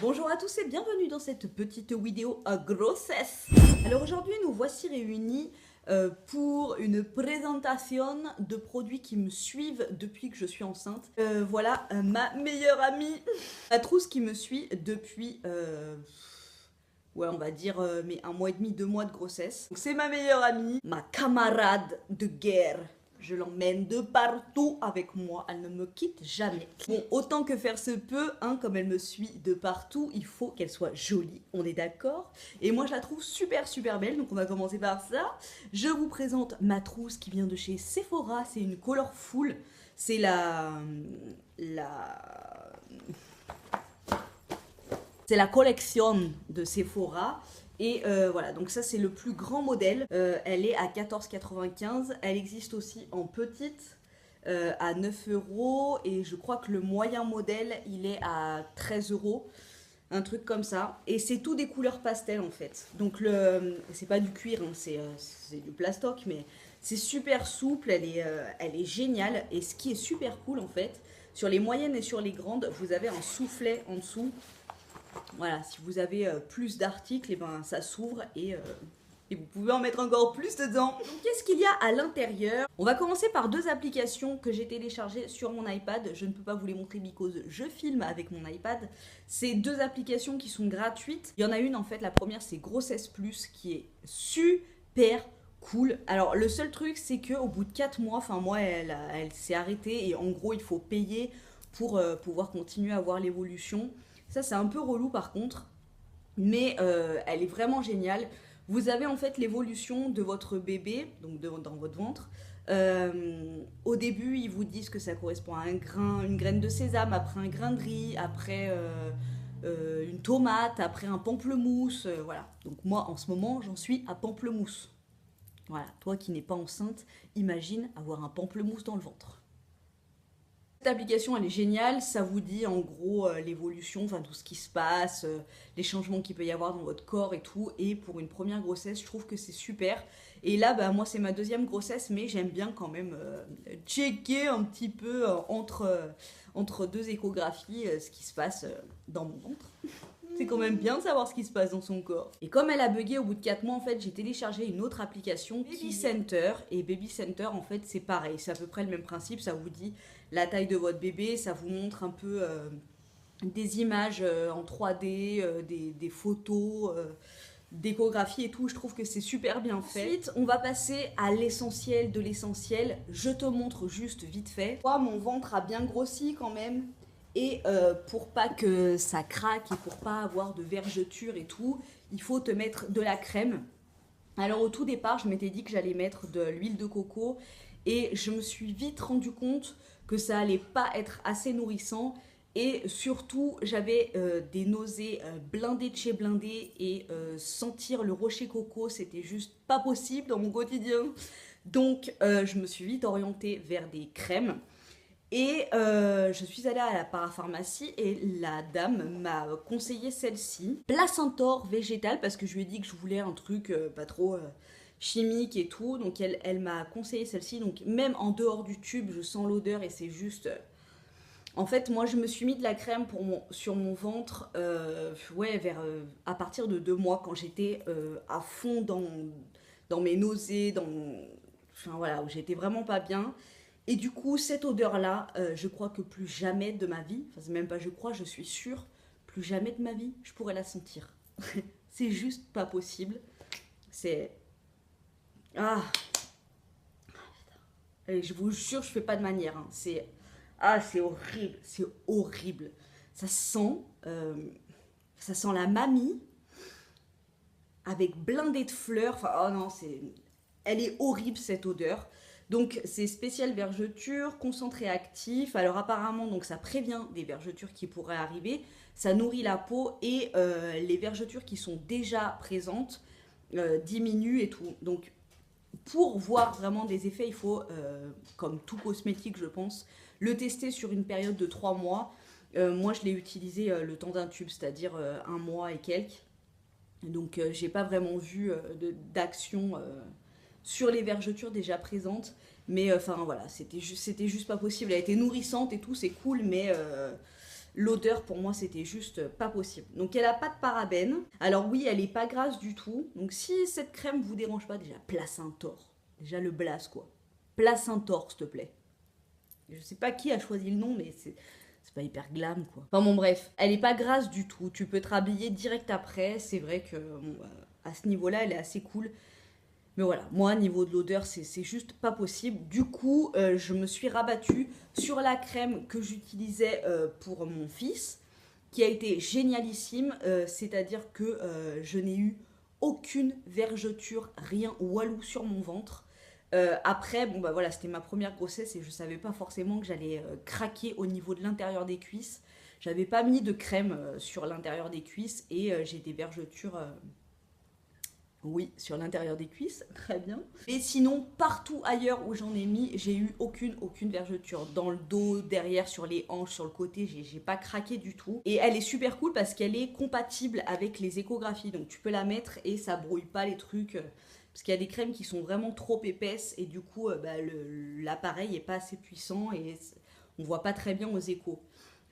Bonjour à tous et bienvenue dans cette petite vidéo à grossesse. Alors aujourd'hui nous voici réunis pour une présentation de produits qui me suivent depuis que je suis enceinte. Voilà ma meilleure amie, ma trousse qui me suit depuis... ouais, on va dire mais 1 mois et demi, 2 mois de grossesse. C'est ma meilleure amie, ma camarade de guerre. Je l'emmène de partout avec moi, elle ne me quitte jamais. Bon, autant que faire se peut, hein, comme elle me suit de partout, il faut qu'elle soit jolie, on est d'accord? Et moi je la trouve super belle, donc on va commencer par ça. Je vous présente ma trousse qui vient de chez Sephora, c'est une Colorful. C'est c'est la collection de Sephora. Et voilà, donc ça c'est le plus grand modèle. Elle est à 14,95 €. Elle existe aussi en petite à 9 €. Et je crois que le moyen modèle il est à 13 €. Un truc comme ça. Et c'est tout des couleurs pastel en fait. Donc c'est pas du cuir, hein, c'est du plastoc. Mais c'est super souple, elle est géniale. Et ce qui est super cool en fait, sur les moyennes et sur les grandes, vous avez un soufflet en dessous. Voilà, si vous avez plus d'articles, et ben ça s'ouvre et vous pouvez en mettre encore plus dedans. Donc qu'est-ce qu'il y a à l'intérieur? On va commencer par deux applications que j'ai téléchargées sur mon iPad. Je ne peux pas vous les montrer because je filme avec mon iPad. C'est deux applications qui sont gratuites. Il y en a une en fait, la première c'est Grossesse Plus qui est super cool. Alors le seul truc c'est que au bout de 4 mois, enfin moi elle s'est arrêtée et en gros il faut payer pour pouvoir continuer à voir l'évolution. Ça c'est un peu relou par contre, mais elle est vraiment géniale. Vous avez en fait l'évolution de votre bébé, donc dans votre ventre. Au début, ils vous disent que ça correspond à une graine de sésame, après un grain de riz, après une tomate, après un pamplemousse. Voilà. Donc moi, en ce moment, j'en suis à pamplemousse. Voilà. Toi qui n'es pas enceinte, imagine avoir un pamplemousse dans le ventre. Cette application elle est géniale, ça vous dit en gros l'évolution, enfin tout ce qui se passe, les changements qu'il peut y avoir dans votre corps et tout. Et pour une première grossesse, je trouve que c'est super. Et là, bah, moi c'est ma deuxième grossesse, mais j'aime bien quand même checker un petit peu entre deux échographies ce qui se passe dans mon ventre. C'est quand même bien de savoir ce qui se passe dans son corps. Et comme elle a bugué au bout de 4 mois, en fait, j'ai téléchargé une autre application, Baby Center. Et Baby Center, en fait, c'est pareil. C'est à peu près le même principe. Ça vous dit la taille de votre bébé. Ça vous montre un peu des images en 3D, des photos, d'échographie et tout. Je trouve que c'est super bien fait. Ensuite, on va passer à l'essentiel de l'essentiel. Je te montre juste vite fait. Moi, mon ventre a bien grossi quand même. Et pour pas que ça craque et pour pas avoir de vergetures et tout, il faut te mettre de la crème. Alors au tout départ, je m'étais dit que j'allais mettre de l'huile de coco et je me suis vite rendu compte que ça allait pas être assez nourrissant. Et surtout, j'avais des nausées blindées de chez blindées et sentir le rocher coco, c'était juste pas possible dans mon quotidien. Donc je me suis vite orientée vers des crèmes. Et je suis allée à la parapharmacie et la dame m'a conseillé celle-ci, Placentor végétal, parce que je lui ai dit que je voulais un truc pas trop chimique et tout. Donc elle m'a conseillé celle-ci. Donc même en dehors du tube, je sens l'odeur et c'est juste... En fait, moi je me suis mis de la crème sur mon ventre ouais, à partir de 2 mois quand j'étais à fond dans mes nausées, enfin voilà, où j'étais vraiment pas bien. Et du coup, cette odeur-là, je crois que plus jamais de ma vie, enfin c'est même pas je crois, je suis sûre, plus jamais de ma vie, je pourrais la sentir. C'est juste pas possible. C'est... Ah, et je vous jure, je fais pas de manière. Hein. C'est... Ah, c'est horrible, c'est horrible. Ça sent la mamie avec blindé de fleurs. Enfin, oh non, c'est... Elle est horrible cette odeur. Donc c'est spécial vergeture, concentré actif. Alors apparemment donc ça prévient des vergetures qui pourraient arriver, ça nourrit la peau et les vergetures qui sont déjà présentes diminuent et tout. Donc pour voir vraiment des effets, il faut, comme tout cosmétique je pense, le tester sur une période de 3 mois. Moi je l'ai utilisé le temps d'un tube, c'est-à-dire 1 mois et quelques. Donc j'ai pas vraiment vu d'action sur les vergetures déjà présentes. Mais enfin voilà, c'était juste pas possible. Elle était nourrissante et tout, c'est cool, mais L'odeur pour moi c'était juste pas possible. Donc elle a pas de parabènes. Alors oui, elle est pas grasse du tout. Donc si cette crème vous dérange pas, déjà place un tort. Déjà le Blas quoi. Place un tort s'il te plaît. Je sais pas qui a choisi le nom, mais c'est pas hyper glam quoi. Enfin bon bref, elle est pas grasse du tout. Tu peux te rhabiller direct après. C'est vrai que bon, à ce niveau-là, elle est assez cool. Mais voilà, moi, niveau de l'odeur, c'est juste pas possible. Du coup, je me suis rabattue sur la crème que j'utilisais pour mon fils, qui a été génialissime. C'est-à-dire que je n'ai eu aucune vergeture, rien walou sur mon ventre. Après, bon bah voilà, c'était ma première grossesse et je savais pas forcément que j'allais craquer au niveau de l'intérieur des cuisses. J'avais pas mis de crème sur l'intérieur des cuisses et j'ai des vergetures. Oui, sur l'intérieur des cuisses, très bien. Et sinon, partout ailleurs où j'en ai mis, j'ai eu aucune vergeture. Dans le dos, derrière, sur les hanches, sur le côté, j'ai pas craqué du tout. Et elle est super cool parce qu'elle est compatible avec les échographies. Donc tu peux la mettre et ça brouille pas les trucs. Parce qu'il y a des crèmes qui sont vraiment trop épaisses et du coup, l'appareil est pas assez puissant et on voit pas très bien aux échos.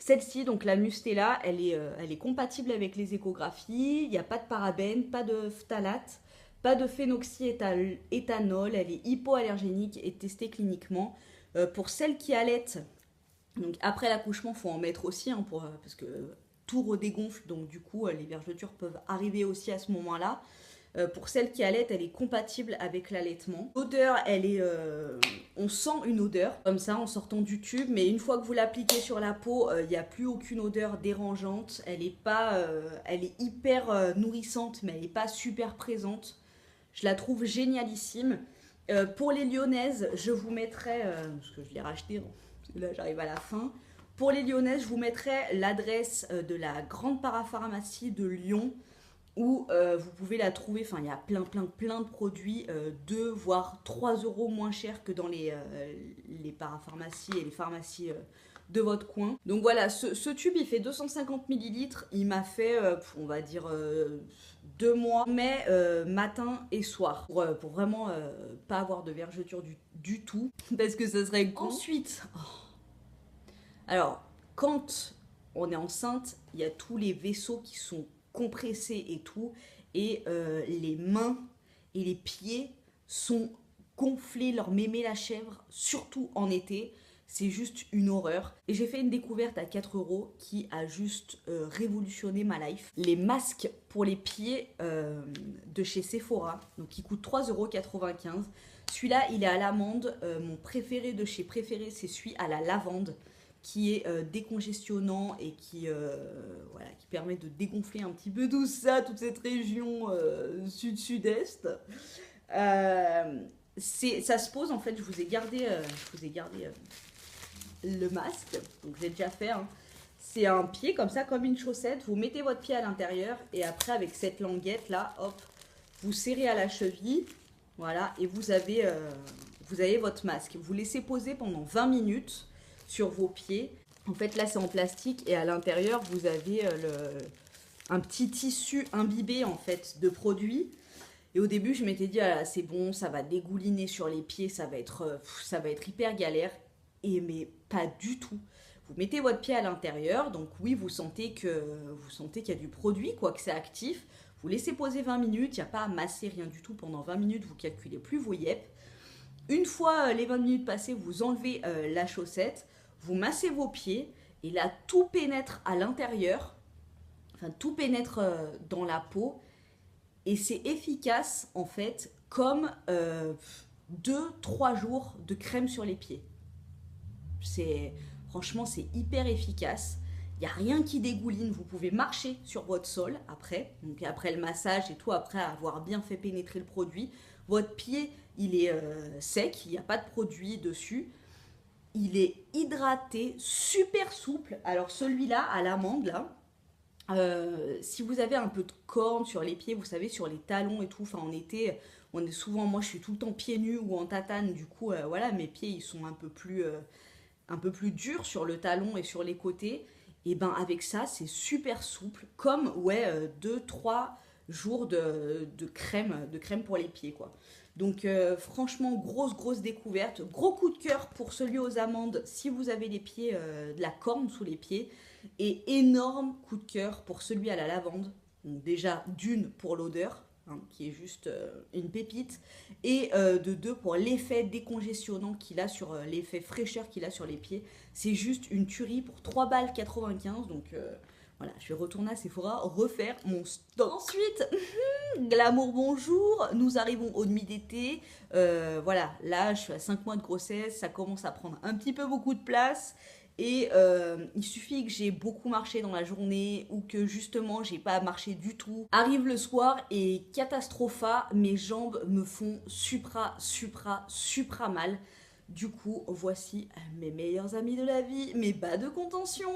Celle-ci, donc la Mustela, elle est compatible avec les échographies. Il n'y a pas de parabènes, pas de phtalate, pas de phénoxyéthanol. Elle est hypoallergénique et testée cliniquement. Pour celles qui allaitent, donc après l'accouchement, il faut en mettre aussi parce que tout redégonfle. Donc du coup, les vergetures peuvent arriver aussi à ce moment-là. Pour celle qui allait, elle est compatible avec l'allaitement. L'odeur, on sent une odeur, comme ça, en sortant du tube, mais une fois que vous l'appliquez sur la peau, il n'y a plus aucune odeur dérangeante. Elle est hyper nourrissante, mais elle n'est pas super présente. Je la trouve génialissime. Pour les lyonnaises, je vous mettrai, parce que je l'ai racheté, parce que là j'arrive à la fin. Pour les lyonnaises, je vous mettrai l'adresse de la grande parapharmacie de Lyon, où vous pouvez la trouver, enfin il y a plein de produits 2 voire 3 euros moins cher que dans les parapharmacies et les pharmacies de votre coin. Donc voilà, ce tube il fait 250 millilitres, il m'a fait on va dire 2 mois, mais matin et soir, pour vraiment pas avoir de vergeture du tout, parce que ça serait con. Ensuite, alors quand on est enceinte, il y a tous les vaisseaux qui sont compressés et tout, et les mains et les pieds sont gonflés, leur mémé la chèvre, surtout en été. C'est juste une horreur. Et j'ai fait une découverte à 4 euros qui a juste révolutionné ma life. Les masques pour les pieds de chez Sephora, donc qui coûtent 3,95 €. Celui-là, il est à l'amande. Mon préféré de chez Préféré, c'est celui à la lavande, qui est décongestionnant et qui permet de dégonfler un petit peu tout ça, toute cette région sud-sud-est. Ça se pose, en fait, je vous ai gardé le masque, donc j'ai déjà fait. Hein. C'est un pied comme ça, comme une chaussette. Vous mettez votre pied à l'intérieur et après, avec cette languette là, hop, vous serrez à la cheville, voilà, et vous avez votre masque. Vous laissez poser pendant 20 minutes sur vos pieds. En fait, là, c'est en plastique et à l'intérieur, vous avez un petit tissu imbibé en fait de produits. Et au début, je m'étais dit, ah là, c'est bon, ça va dégouliner sur les pieds, ça va être hyper galère. Et mais pas du tout. Vous mettez votre pied à l'intérieur, donc oui, vous sentez qu'il y a du produit, quoi, que c'est actif. Vous laissez poser 20 minutes, il n'y a pas à masser, rien du tout. Pendant 20 minutes, vous calculez plus vos yep. Une fois les 20 minutes passées, vous enlevez la chaussette, vous massez vos pieds, et là, tout pénètre à l'intérieur, enfin, tout pénètre dans la peau, et c'est efficace, en fait, comme 2-3 jours de crème sur les pieds. Franchement, c'est hyper efficace. Il n'y a rien qui dégouline. Vous pouvez marcher sur votre sol après. Donc après le massage et tout, après avoir bien fait pénétrer le produit. Votre pied, il est sec. Il n'y a pas de produit dessus. Il est hydraté, super souple. Alors celui-là, à l'amande, là, si vous avez un peu de corne sur les pieds, vous savez, sur les talons et tout, enfin en été, on est souvent, moi je suis tout le temps pieds nus ou en tatane, du coup, voilà, mes pieds, ils sont un peu plus dur sur le talon et sur les côtés, et ben avec ça c'est super souple, comme 2-3 jours de crème pour les pieds quoi. Donc franchement grosse découverte, gros coup de cœur pour celui aux amandes si vous avez les pieds de la corne sous les pieds. Et énorme coup de cœur pour celui à la lavande. Donc déjà d'une pour l'odeur, hein, qui est juste une pépite, et de deux pour l'effet décongestionnant qu'il a sur l'effet fraîcheur qu'il a sur les pieds. C'est juste une tuerie pour 3 balles 95, donc voilà, je vais retourner à Sephora, refaire mon stock. Ensuite, glamour bonjour, nous arrivons au demi d'été. Voilà, là je suis à 5 mois de grossesse, ça commence à prendre un petit peu beaucoup de place. Et il suffit que j'ai beaucoup marché dans la journée ou que justement j'ai pas marché du tout. Arrive le soir et catastropha, mes jambes me font supra mal. Du coup, voici mes meilleurs amis de la vie, mes bas de contention.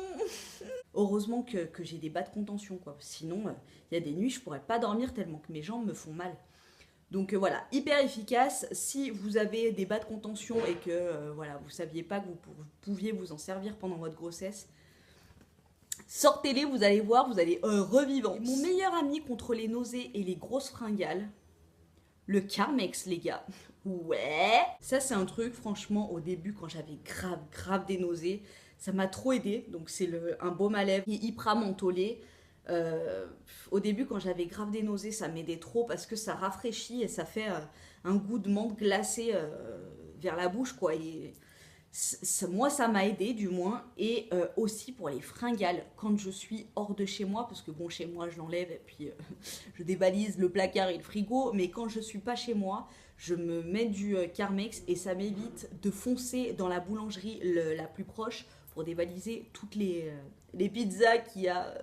Heureusement que j'ai des bas de contention, quoi. Sinon, il y a des nuits, je pourrais pas dormir tellement que mes jambes me font mal. Donc voilà, hyper efficace. Si vous avez des bas de contention et que voilà, vous saviez pas que vous pouviez vous en servir pendant votre grossesse, sortez-les, vous allez voir, vous allez revivre. Mon meilleur ami contre les nausées et les grosses fringales, le Carmex, les gars. Ouais. Ça, c'est un truc, franchement, au début, quand j'avais grave des nausées, ça m'a trop aidé. Donc, c'est un baume à lèvres hyper mentholé. Au début, quand j'avais grave des nausées, ça m'aidait trop parce que ça rafraîchit et ça fait un goût de menthe glacé vers la bouche, quoi. Et moi, ça m'a aidé, du moins. Et aussi pour les fringales, quand je suis hors de chez moi, parce que bon, chez moi, je l'enlève et puis je débalise le placard et le frigo. Mais quand je suis pas chez moi, je me mets du Carmex et ça m'évite de foncer dans la boulangerie la plus proche pour dévaliser toutes les pizzas qu'il y a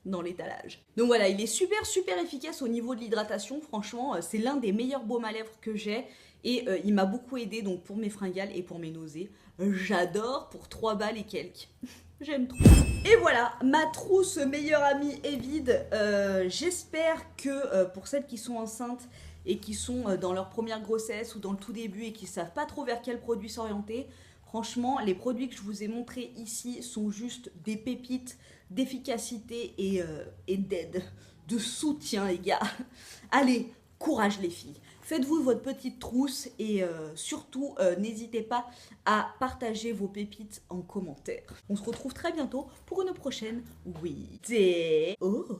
dans l'étalage. Donc voilà, il est super efficace au niveau de l'hydratation. Franchement, c'est l'un des meilleurs baumes à lèvres que j'ai. Et il m'a beaucoup aidé donc pour mes fringales et pour mes nausées. J'adore pour 3 balles et quelques. J'aime trop. Et voilà, ma trousse meilleure amie est vide. J'espère que pour celles qui sont enceintes et qui sont dans leur première grossesse ou dans le tout début et qui ne savent pas trop vers quel produit s'orienter, franchement, les produits que je vous ai montrés ici sont juste des pépites d'efficacité et d'aide, de soutien, les gars. Allez, courage les filles. Faites-vous votre petite trousse et surtout, n'hésitez pas à partager vos pépites en commentaire. On se retrouve très bientôt pour une prochaine vidéo.